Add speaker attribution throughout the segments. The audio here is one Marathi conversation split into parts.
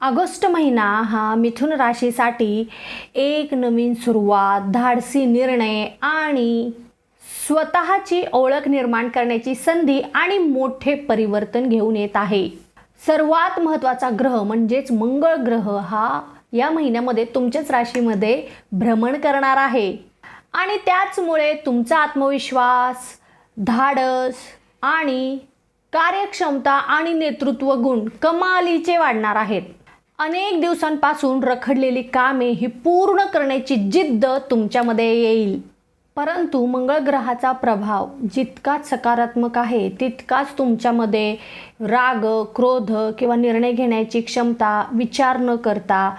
Speaker 1: ऑगस्ट महिना हा मिथुन राशीसाठी एक नवीन सुरुवात, धाडसी निर्णय आणि स्वतःची ओळख निर्माण करण्याची संधी आणि मोठे परिवर्तन घेऊन येत आहे. सर्वात महत्त्वाचा ग्रह म्हणजेच मंगळ ग्रह हा या महिन्यामध्ये तुमच्याच राशीमध्ये भ्रमण करणार आहे आणि त्याचमुळे तुमचा आत्मविश्वास, धाडस आणि कार्यक्षमता आणि नेतृत्व गुण कमालीचे वाढणार आहेत. अनेक दिवसांपासून रखडलेली कामे ही पूर्ण करण्याची जिद्द तुमच्यामध्ये येईल. परंतु मंगळ ग्रहाचा प्रभाव जितकाच सकारात्मक आहे तितकाच तुमच्यामध्ये राग, क्रोध किंवा निर्णय घेण्याची क्षमता, विचार न करता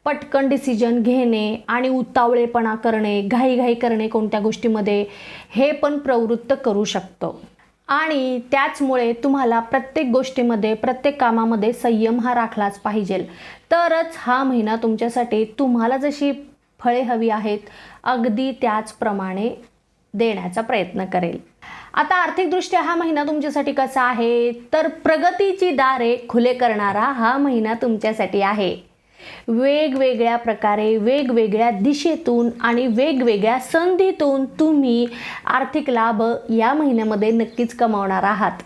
Speaker 1: पटकन डिसिजन घेणे आणि उतावळेपणा करणे, घाईघाई करणे कोणत्या गोष्टीमध्ये, हे पण प्रवृत्त करू शकतो. आणि त्याचमुळे तुम्हाला प्रत्येक गोष्टीमध्ये, प्रत्येक कामामध्ये संयम हा राखलाच पाहिजे. तरच हा महिना तुमच्यासाठी तुम्हाला जशी फळे हवी आहेत अगदी त्याचप्रमाणे देण्याचा प्रयत्न करेल. आता आर्थिकदृष्ट्या हा महिना तुमच्यासाठी कसा आहे, तर प्रगतीची दारे खुले करणारा हा महिना तुमच्यासाठी आहे. वेगवेगळ्या प्रकारे, वेगवेगळ्या दिशेतून आणि वेगवेगळ्या संधीतून तुम्ही आर्थिक लाभ या महिन्यामध्ये नक्कीच कमावणार आहात.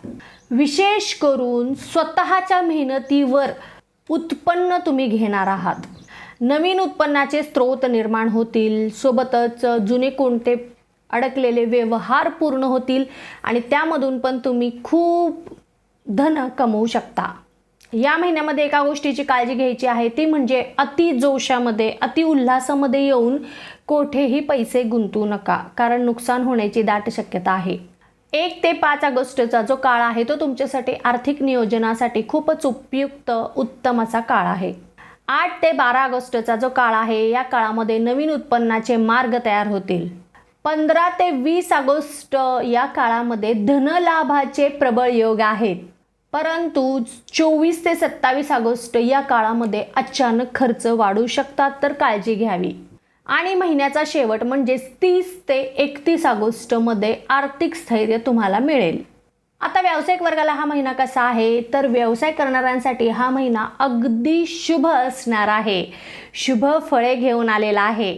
Speaker 1: विशेष करून स्वतःच्या मेहनतीवर उत्पन्न तुम्ही घेणार आहात. नवीन उत्पन्नाचे स्रोत निर्माण होतील, सोबतच जुने कोणते अडकलेले व्यवहार पूर्ण होतील आणि त्यामधून पण तुम्ही खूप धन कमवू शकता. या महिन्यामध्ये एका गोष्टीची काळजी घ्यायची आहे, ती म्हणजे अति जोशामध्ये, अति उल्हासामध्ये येऊन कोठेही पैसे गुंतवू नका, कारण नुकसान होण्याची दाट शक्यता आहे. 1 ते 5 ऑगस्टचा जो काळ आहे तो तुमच्यासाठी आर्थिक नियोजनासाठी खूपच उपयुक्त, उत्तम असा काळ आहे. 8 ते 12 ऑगस्टचा जो काळ आहे या काळामध्ये नवीन उत्पन्नाचे मार्ग तयार होतील. 15 ते 20 ऑगस्ट या काळामध्ये धनलाभाचे प्रबळ योग आहेत. परंतु 24 ते 27 ऑगस्ट या काळामध्ये अचानक खर्च वाढू शकतात, तर काळजी घ्यावी. आणि महिन्याचा शेवट म्हणजे 30 ते 31 ऑगस्टमध्ये आर्थिक स्थैर्य तुम्हाला मिळेल. आता व्यावसायिक वर्गाला हा महिना कसा आहे, तर व्यवसाय करणाऱ्यांसाठी हा महिना अगदी शुभ असणार आहे. शुभ फळे घेऊन आलेला आहे,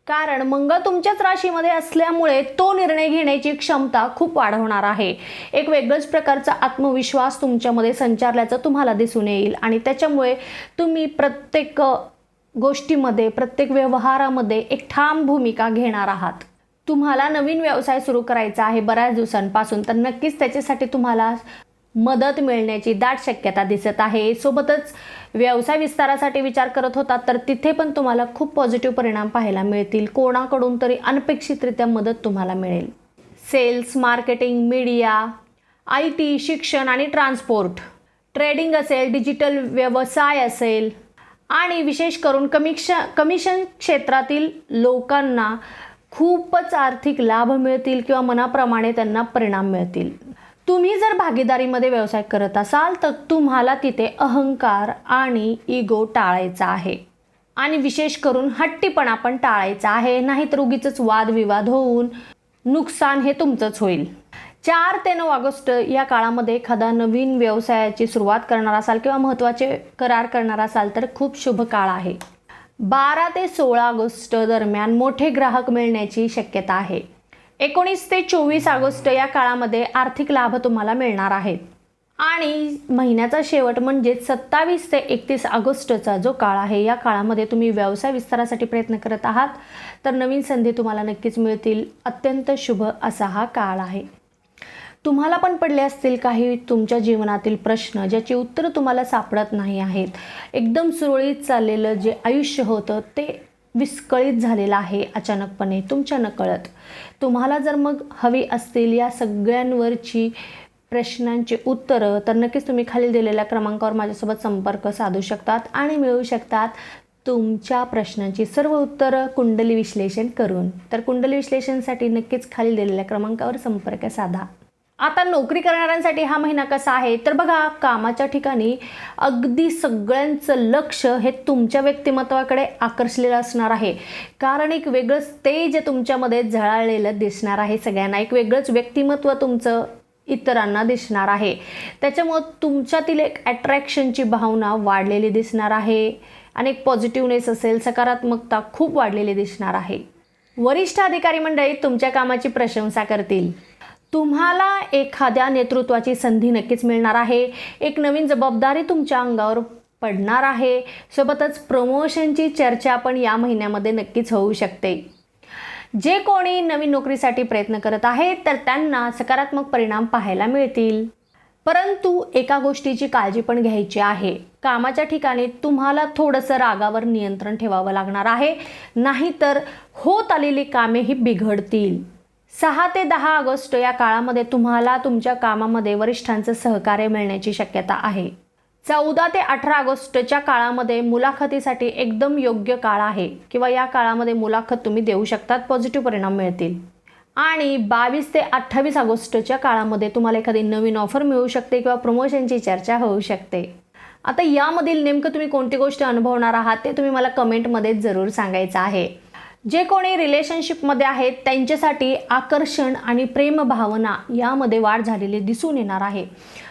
Speaker 1: कारण मंगळ तुमच्याच राशीमध्ये असल्यामुळे तो निर्णय घेण्याची क्षमता खूप वाढवणार आहे. एक वेगळंच प्रकारचा आत्मविश्वास तुमच्यामध्ये संचारल्याचं तुम्हाला दिसून येईल आणि त्याच्यामुळे तुम्ही प्रत्येक गोष्टीमध्ये, प्रत्येक व्यवहारामध्ये एक ठाम भूमिका घेणार आहात. तुम्हाला नवीन व्यवसाय सुरू करायचा आहे बऱ्याच दिवसांपासून, तर नक्कीच त्याच्यासाठी तुम्हाला मदत मिळण्याची दाट शक्यता दिसत आहे. सोबतच व्यवसाय विस्तारासाठी विचार करत होता तर तिथे पण तुम्हाला खूप पॉझिटिव्ह परिणाम पाहायला मिळतील. कोणाकडून तरी अनपेक्षितरित्या मदत तुम्हाला मिळेल. सेल्स, मार्केटिंग, मीडिया, IT, शिक्षण आणि ट्रान्सपोर्ट, ट्रेडिंग असेल, डिजिटल व्यवसाय असेल आणि विशेष करून कमिशन क्षेत्रातील लोकांना खूपच आर्थिक लाभ मिळतील किंवा मनाप्रमाणे त्यांना परिणाम मिळतील. तुम्ही जर भागीदारीमध्ये व्यवसाय करत असाल तर तुम्हाला तिथे अहंकार आणि इगो टाळायचा आहे आणि विशेष करून हट्टीपणा पण टाळायचा आहे, नाहीतर उगीचच वादविवाद होऊन नुकसान हे तुमचंच होईल. 4 ते 9 ऑगस्ट या काळामध्ये एखादा नवीन व्यवसायाची सुरुवात करणार असाल किंवा महत्त्वाचे करार करणार असाल तर खूप शुभ काळ आहे. 12 ते 16 ऑगस्ट दरम्यान मोठे ग्राहक मिळण्याची शक्यता आहे. 19 ते 24 ऑगस्ट या काळामध्ये आर्थिक लाभ तुम्हाला मिळणार आहेत. आणि महिन्याचा शेवट म्हणजे 27 ते 31 ऑगस्टचा जो काळ आहे या काळामध्ये तुम्ही व्यवसाय विस्तारासाठी प्रयत्न करत आहात तर नवीन संधी तुम्हाला नक्कीच मिळतील. अत्यंत शुभ असा हा काळ आहे. तुम्हाला पण पडले असतील काही तुमच्या जीवनातील प्रश्न ज्याची उत्तरं तुम्हाला सापडत नाही आहेत. एकदम सुरळीत चाललेलं जे आयुष्य होतं ते विस्कळीत झालेलं आहे अचानकपणे तुमच्या नकळत. तुम्हाला जर मग हवी असतील या सगळ्यांवरची प्रश्नांची उत्तरं तर नक्कीच तुम्ही खालील दिलेल्या क्रमांकावर माझ्यासोबत संपर्क साधू शकतात आणि मिळवू शकतात तुमच्या प्रश्नांची सर्व उत्तरं कुंडली विश्लेषण करून. तर कुंडली विश्लेषणासाठी नक्कीच खालील दिलेल्या क्रमांकावर संपर्क साधा. आता नोकरी करणाऱ्यांसाठी हा महिना कसा आहे, तर बघा कामाच्या ठिकाणी अगदी सगळ्यांचं लक्ष हे तुमच्या व्यक्तिमत्वाकडे आकर्षलेलं असणार आहे, कारण एक वेगळंच तेज तुमच्यामध्ये झळाळलेलं दिसणार आहे. सगळ्यांना एक वेगळंच व्यक्तिमत्व तुमचं इतरांना दिसणार आहे. त्याच्यामुळं तुमच्यातील एक अट्रॅक्शनची भावना वाढलेली दिसणार आहे आणि एक पॉझिटिव्हनेस असेल, सकारात्मकता खूप वाढलेली दिसणार आहे. वरिष्ठ अधिकारी मंडळी तुमच्या कामाची प्रशंसा करतील. तुम्हाला एखाद्या नेतृत्वाची संधी नक्कीच मिळणार आहे. एक नवीन जबाबदारी तुमच्या अंगावर पडणार आहे. सोबतच प्रमोशनची चर्चा पण या महिन्यामध्ये नक्कीच होऊ शकते. जे कोणी नवीन नोकरीसाठी प्रयत्न करत आहेत तर त्यांना सकारात्मक परिणाम पाहायला मिळतील. परंतु एका गोष्टीची काळजी पण घ्यायची आहे. कामाच्या ठिकाणी तुम्हाला थोडंसं रागावर नियंत्रण ठेवावं लागणार आहे, नाहीतर होत आलेली कामे ही बिघडतील. 6 ते 10 ऑगस्ट या काळामध्ये तुम्हाला तुमच्या कामामध्ये वरिष्ठांचं सहकार्य मिळण्याची शक्यता आहे. 14 ते 18 ऑगस्टच्या काळामध्ये मुलाखतीसाठी एकदम योग्य काळ आहे किंवा या काळामध्ये मुलाखत तुम्ही देऊ शकतात, पॉझिटिव्ह परिणाम मिळतील. आणि 22 ते 28 ऑगस्टच्या काळामध्ये तुम्हाला एखादी नवीन ऑफर मिळू शकते किंवा प्रमोशनची चर्चा होऊ शकते. आता यामधील नेमकं तुम्ही कोणती गोष्ट अनुभवणार आहात ते तुम्ही मला कमेंटमध्ये जरूर सांगायचं आहे. जे कोणी रिलेशनशिपमध्ये आहेत त्यांच्यासाठी आकर्षण आणि प्रेमभावना यामध्ये वाढ झालेली दिसून येणार आहे.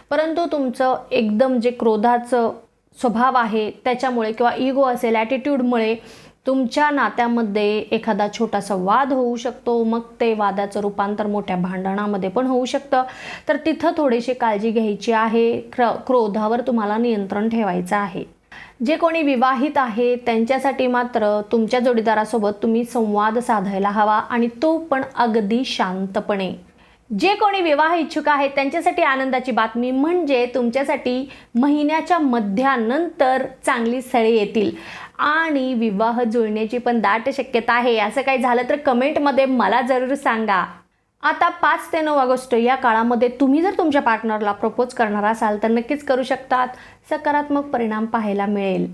Speaker 1: परंतु तुमचं एकदम जे क्रोधाचं स्वभाव आहे त्याच्यामुळे किंवा इगो असेल, ॲटिट्यूडमुळे तुमच्या नात्यामध्ये एखादा छोटासा वाद होऊ शकतो. मग ते वादाचं रूपांतर मोठ्या भांडणामध्ये पण होऊ शकतं. तर तिथं थोडीशी काळजी घ्यायची आहे. क्रोधावर तुम्हाला नियंत्रण ठेवायचं आहे. जे कोणी विवाहित आहे त्यांच्यासाठी मात्र तुमच्या जोडीदारासोबत तुम्ही संवाद साधायला हवा आणि तो पण अगदी शांतपणे. जे कोणी विवाह इच्छुक आहेत त्यांच्यासाठी आनंदाची बातमी म्हणजे तुमच्यासाठी महिन्याच्या मध्यानंतर चांगली स्थळे येतील आणि विवाह जुळण्याची पण दाट शक्यता आहे. असं काही झालं तर कमेंटमध्ये मला जरूर सांगा. आता 5 ते 9 ऑगस्ट या काळामध्ये तुम्ही जर तुमच्या पार्टनरला प्रपोज करणार असाल तर नक्कीच करू शकतात. सकारात्मक परिणाम पाहायला मिळेल.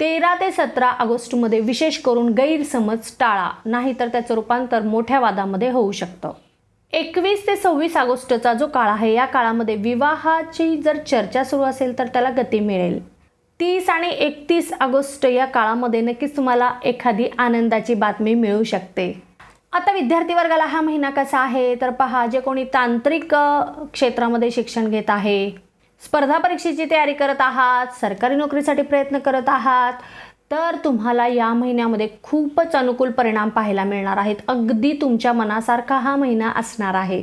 Speaker 1: 13 ते 17 ऑगस्टमध्ये विशेष करून गैरसमज टाळा, नाहीतर त्याचं रूपांतर मोठ्या वादामध्ये होऊ शकतं. 21 ते 26 ऑगस्टचा जो काळ आहे या काळामध्ये विवाहाची जर चर्चा सुरू असेल तर त्याला गती मिळेल. 30 आणि 31 ऑगस्ट या काळामध्ये नक्कीच तुम्हाला एखादी आनंदाची बातमी मिळू शकते. आता विद्यार्थी वर्गाला हा महिना कसा आहे तर पहा, जे कोणी तांत्रिक क्षेत्रामध्ये शिक्षण घेत आहे, स्पर्धा परीक्षेची तयारी करत आहात, सरकारी नोकरीसाठी प्रयत्न करत आहात तर तुम्हाला या महिन्यामध्ये खूपच अनुकूल परिणाम पाहायला मिळणार आहेत. अगदी तुमच्या मनासारखा हा महिना असणार आहे,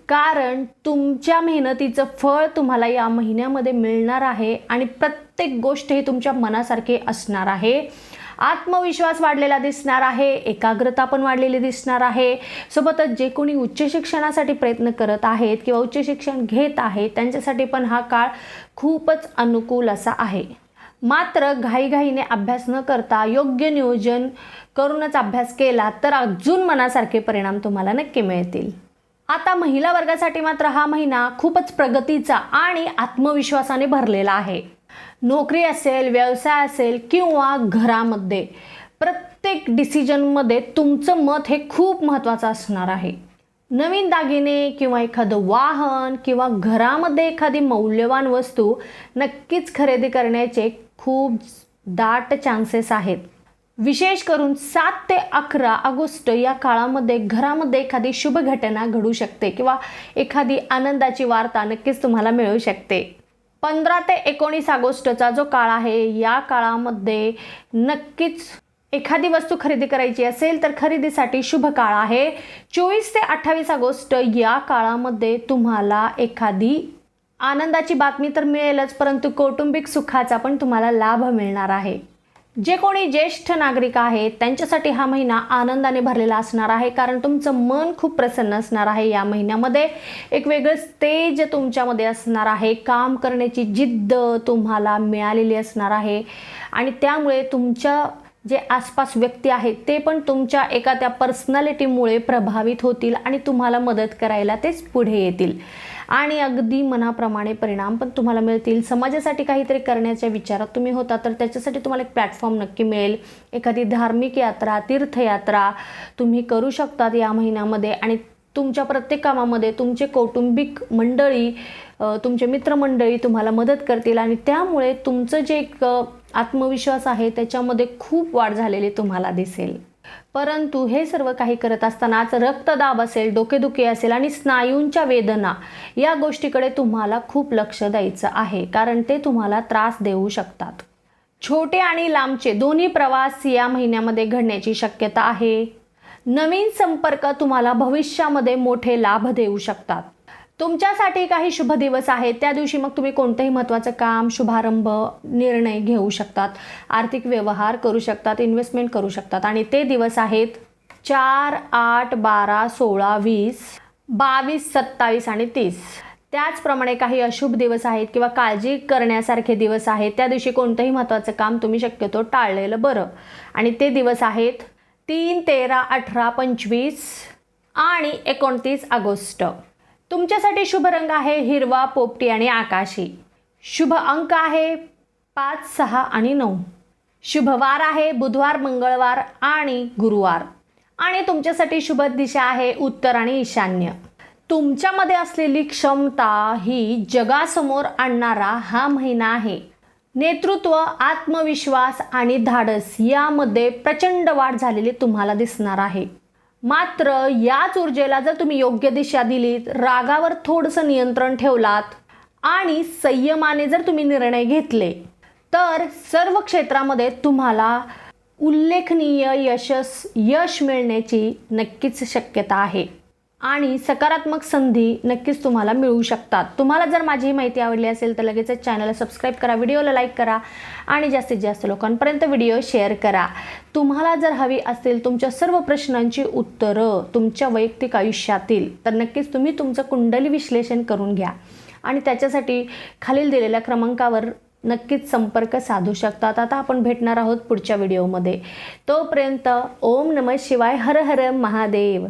Speaker 1: कारण तुमच्या मेहनतीचं फळ तुम्हाला या महिन्यामध्ये मिळणार आहे आणि प्रत्येक गोष्ट ही तुमच्या मनासारखी असणार आहे. आत्मविश्वास वाढलेला दिसणार आहे, एकाग्रता पण वाढलेली दिसणार आहे. सोबतच जे कोणी उच्च शिक्षणासाठी प्रयत्न करत आहेत किंवा उच्च शिक्षण घेत आहेत त्यांच्यासाठी पण हा काळ खूपच अनुकूल असा आहे. मात्र घाईघाईने अभ्यास न करता योग्य नियोजन करूनच अभ्यास केला तर अजून मनासारखे परिणाम तुम्हाला नक्की मिळतील. आता महिला वर्गासाठी मात्र हा महिना खूपच प्रगतीचा आणि आत्मविश्वासाने भरलेला आहे. नोकरी असेल, व्यवसाय असेल किंवा घरामध्ये प्रत्येक डिसिजनमध्ये तुमचं मत हे खूप महत्त्वाचं असणार आहे. नवीन दागिने किंवा एखादं वाहन किंवा घरामध्ये एखादी मौल्यवान वस्तू नक्कीच खरेदी करण्याचे खूप दाट चान्सेस आहेत. विशेष करून 7 ते 11 ऑगस्ट या काळामध्ये घरामध्ये एखादी शुभ घटना घडू शकते किंवा एखादी आनंदाची वार्ता नक्कीच तुम्हाला मिळू शकते. 15 ते 19 ऑगस्टचा जो काळ आहे या काळामध्ये नक्कीच एखादी वस्तू खरेदी करायची असेल तर खरेदीसाठी शुभ काळ आहे. 24 ते 28 ऑगस्ट या काळामध्ये तुम्हाला एखादी आनंदाची बातमी तर मिळेलच, परंतु कौटुंबिक सुखाचा पण तुम्हाला लाभ मिळणार आहे. जे कोणी ज्येष्ठ नागरिक आहेत त्यांच्यासाठी हा महिना आनंदाने भरलेला असणार आहे, कारण तुमचं मन खूप प्रसन्न असणार आहे. या महिन्यामध्ये एक वेगळंच तेज तुमच्यामध्ये असणार आहे. काम करण्याची जिद्द तुम्हाला मिळालेली असणार आहे आणि त्यामुळे तुमच्या जे आसपास व्यक्ती आहेत ते पण तुमच्या एका त्या पर्सनॅलिटीमुळे प्रभावित होतील आणि तुम्हाला मदत करायला तेच पुढे येतील आणि अगदी मनाप्रमाणे परिणाम पण तुम्हाला मिळतील. समाजासाठी काहीतरी करण्याच्या विचारात तुम्ही होता तर त्याच्यासाठी तुम्हाला एक प्लॅटफॉर्म नक्की मिळेल. एखादी धार्मिक यात्रा, तीर्थयात्रा तुम्ही करू शकतात या महिन्यामध्ये आणि तुमच्या प्रत्येक कामामध्ये तुमचे कौटुंबिक मंडळी, तुमचे मित्रमंडळी तुम्हाला मदत करतील आणि त्यामुळे तुमचं जे एक आत्मविश्वास आहे त्याच्यामध्ये खूप वाढ झालेली तुम्हाला दिसेल. परंतु हे सर्व काही करत असतानाच रक्तदाब असेल, डोकेदुखी असेल आणि स्नायूंच्या वेदना या गोष्टीकडे तुम्हाला खूप लक्ष द्यायचं आहे, कारण ते तुम्हाला त्रास देऊ शकतात. छोटे आणि लांबचे दोन्ही प्रवास या महिन्यामध्ये घडण्याची शक्यता आहे. नवीन संपर्क तुम्हाला भविष्यामध्ये मोठे लाभ देऊ शकतात. तुमच्यासाठी काही शुभ दिवस आहेत. त्या दिवशी मग तुम्ही कोणतंही महत्त्वाचं काम, शुभारंभ, निर्णय घेऊ शकतात, आर्थिक व्यवहार करू शकतात, इन्व्हेस्टमेंट करू शकतात. आणि ते दिवस आहेत 4, 8, 12, 16, 20, 22, 27 आणि 30. त्याचप्रमाणे काही अशुभ दिवस आहेत किंवा काळजी करण्यासारखे दिवस आहेत. त्या दिवशी कोणतंही महत्त्वाचं काम तुम्ही शक्यतो टाळलेलं बरं. आणि ते दिवस आहेत 3, 13, 18, 25 आणि 29 ऑगस्ट. तुमच्यासाठी शुभ रंग आहे हिरवा, पोपटी आणि आकाशी. शुभ अंक आहे 5, 6 आणि 9. शुभ वार आहे बुधवार, मंगळवार आणि गुरुवार. आणि तुमच्यासाठी शुभ दिशा आहे उत्तर आणि ईशान्य. तुमच्यामध्ये असलेली क्षमता ही जगासमोर आणणारा हा महिना आहे. नेतृत्व, आत्मविश्वास आणि धाडस यामध्ये प्रचंड वाढ झालेली तुम्हाला दिसणार आहे. मात्र याच ऊर्जेला जर तुम्ही योग्य दिशा दिलीत, रागावर थोडंसं नियंत्रण ठेवलात आणि संयमाने जर तुम्ही निर्णय घेतले, तर सर्व क्षेत्रामध्ये तुम्हाला उल्लेखनीय यश मिळण्याची नक्कीच शक्यता आहे आणि सकारात्मक संधी नक्कीच तुम्हाला मिळू शकतात. तुम्हाला जर माझी ही माहिती आवडली असेल तर लगेचच चॅनलला सबस्क्राईब करा, व्हिडिओला लाईक करा आणि जास्तीत जास्त लोकांपर्यंत व्हिडिओ शेअर करा. तुम्हाला जर हवी असतील तुमच्या सर्व प्रश्नांची उत्तरं तुमच्या वैयक्तिक आयुष्यातील, तर नक्कीच तुम्ही तुमचं कुंडली विश्लेषण करून घ्या आणि त्याच्यासाठी खालील दिलेल्या क्रमांकावर नक्कीच संपर्क साधू शकतात. आता आपण भेटणार आहोत पुढच्या व्हिडिओमध्ये. तोपर्यंत ओम नमः शिवाय, हर हर महादेव.